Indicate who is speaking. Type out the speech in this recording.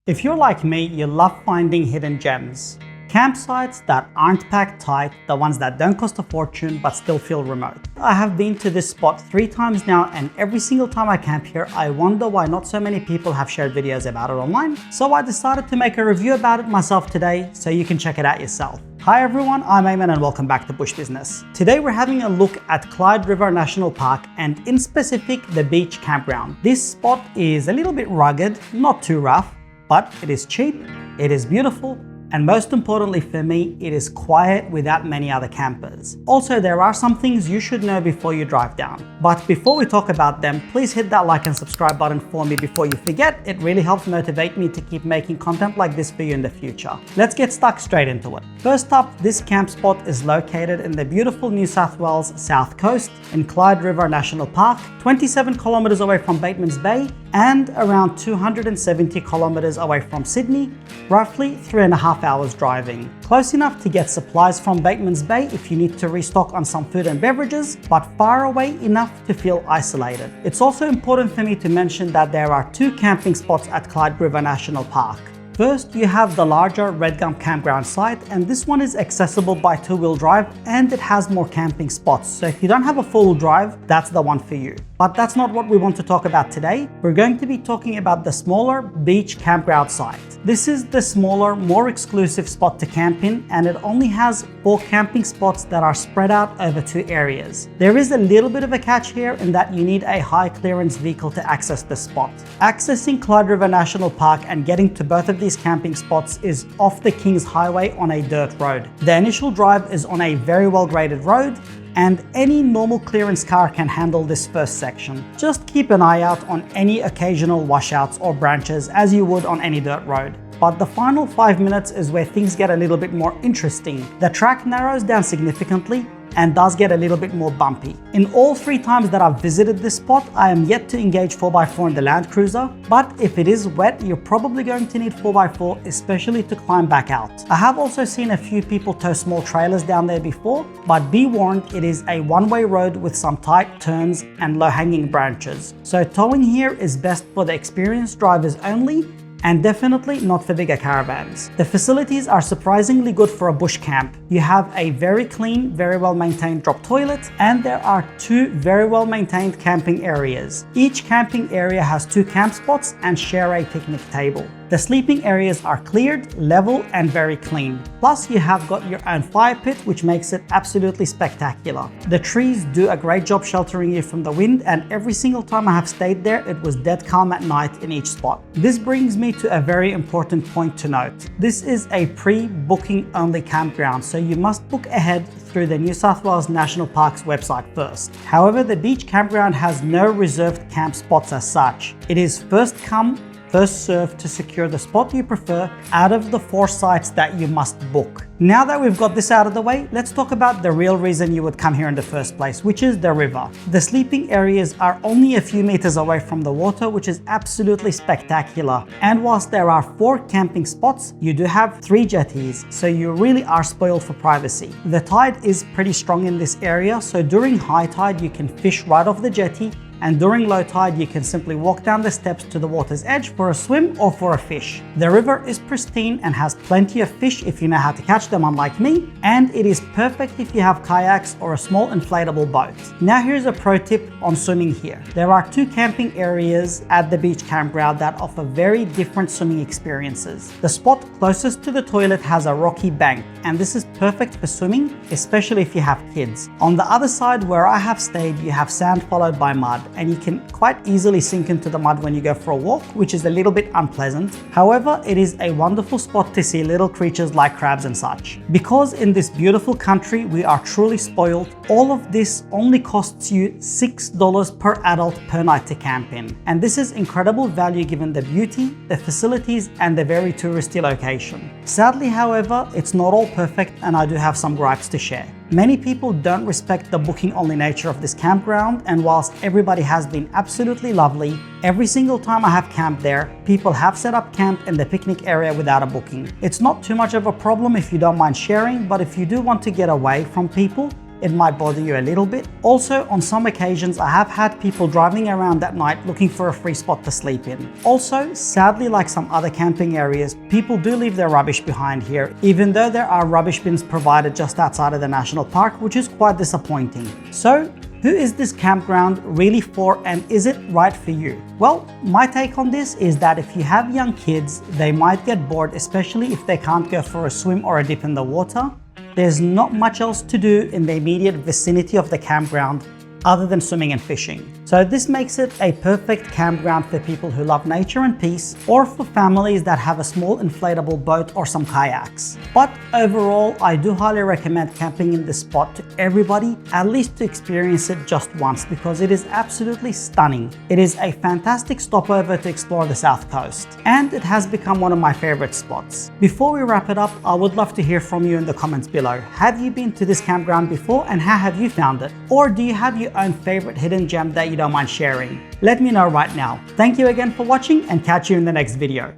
Speaker 1: If you're like me, you love finding hidden gems. Campsites that aren't packed tight, the ones that don't cost a fortune but still feel remote. I have been to this spot 3 times now, and every single time I camp here, I wonder why not so many people have shared videos about it online. So I decided to make a review about it myself today, so you can check it out yourself. Hi everyone, I'm Eamon and welcome back to Bush Business. Today we're having a look at Clyde River National Park, and in specific the Beach Campground. This spot is a little bit rugged, not too rough, but it is cheap, it is beautiful, and most importantly for me, it is quiet without many other campers. Also, there are some things you should know before you drive down. But before we talk about them, please hit that like and subscribe button for me before you forget. It really helps motivate me to keep making content like this for you in the future. Let's get stuck straight into it. First up, this camp spot is located in the beautiful New South Wales South Coast in Clyde River National Park, 27 kilometers away from Batemans Bay and around 270 kilometers away from Sydney, roughly 3.5 hours driving. Close enough to get supplies from Batemans Bay if you need to restock on some food and beverages, but far away enough to feel isolated. It's also important for me to mention that there are 2 camping spots at Clyde River National Park. First, you have the larger Red Gum Campground site, and this one is accessible by 2-wheel drive and it has more camping spots. So if you don't have a 4-wheel drive, that's the one for you. But that's not what we want to talk about today. We're going to be talking about the smaller Beach Campground site. This is the smaller, more exclusive spot to camp in, and it only has 4 camping spots that are spread out over 2 areas. There is a little bit of a catch here in that you need a high clearance vehicle to access the spot. Accessing Clyde River National Park and getting to both of these camping spots is off the Kings Highway on a dirt road. The initial drive is on a very well graded road, and any normal clearance car can handle this first section. Just keep an eye out on any occasional washouts or branches as you would on any dirt road. But the final 5 minutes is where things get a little bit more interesting. The track narrows down significantly and does get a little bit more bumpy. In all 3 times that I've visited this spot, I am yet to engage 4x4 in the Land Cruiser, but if it is wet, you're probably going to need 4x4, especially to climb back out. I have also seen a few people tow small trailers down there before, but be warned, it is a one-way road with some tight turns and low-hanging branches. So towing here is best for the experienced drivers only, and definitely not for bigger caravans. The facilities are surprisingly good for a bush camp. You have a very clean, very well maintained drop toilet, and there are 2 very well maintained camping areas. Each camping area has 2 camp spots and share a picnic table. The sleeping areas are cleared, level, and very clean. Plus, you have got your own fire pit, which makes it absolutely spectacular. The trees do a great job sheltering you from the wind, and every single time I have stayed there, it was dead calm at night in each spot. This brings me to a very important point to note. This is a pre-booking only campground, so you must book ahead through the New South Wales National Park's website first. However, the Beach Campground has no reserved camp spots as such. It is first come, first serve to secure the spot you prefer out of the 4 sites that you must book. Now that we've got this out of the way, let's talk about the real reason you would come here in the first place, which is the river. The sleeping areas are only a few meters away from the water, which is absolutely spectacular. And whilst there are 4 camping spots, you do have 3 jetties, so you really are spoiled for privacy. The tide is pretty strong in this area, so during high tide you can fish right off the jetty, and during low tide you can simply walk down the steps to the water's edge for a swim or for a fish. The river is pristine and has plenty of fish if you know how to catch them, unlike me, and it is perfect if you have kayaks or a small inflatable boat. Now here's a pro tip on swimming here. There are 2 camping areas at the Beach Campground that offer very different swimming experiences. The spot closest to the toilet has a rocky bank, and this is perfect for swimming, especially if you have kids. On the other side where I have stayed, you have sand followed by mud, and you can quite easily sink into the mud when you go for a walk, which is a little bit unpleasant. However, it is a wonderful spot to see little creatures like crabs and such. Because in this beautiful country we are truly spoiled, all of this only costs you $6 per adult per night to camp in. And this is incredible value given the beauty, the facilities, and the very touristy location. Sadly, however, it's not all perfect, and I do have some gripes to share. Many people don't respect the booking only nature of this campground, and whilst everybody has been absolutely lovely, every single time I have camped there, people have set up camp in the picnic area without a booking. It's not too much of a problem if you don't mind sharing, but if you do want to get away from people, it might bother you a little bit. Also, on some occasions, I have had people driving around at night looking for a free spot to sleep in. Also, sadly, like some other camping areas, people do leave their rubbish behind here, even though there are rubbish bins provided just outside of the national park, which is quite disappointing. So, who is this campground really for, and is it right for you? Well, my take on this is that if you have young kids, they might get bored, especially if they can't go for a swim or a dip in the water. There's not much else to do in the immediate vicinity of the campground other than swimming and fishing. So this makes it a perfect campground for people who love nature and peace, or for families that have a small inflatable boat or some kayaks. But overall, I do highly recommend camping in this spot to everybody, at least to experience it just once, because it is absolutely stunning. It is a fantastic stopover to explore the South Coast, and it has become one of my favorite spots. Before we wrap it up, I would love to hear from you in the comments below. Have you been to this campground before, and how have you found it? Or do you have your own favorite hidden gem that you don't mind sharing? Let me know right now. Thank you again for watching, and catch you in the next video.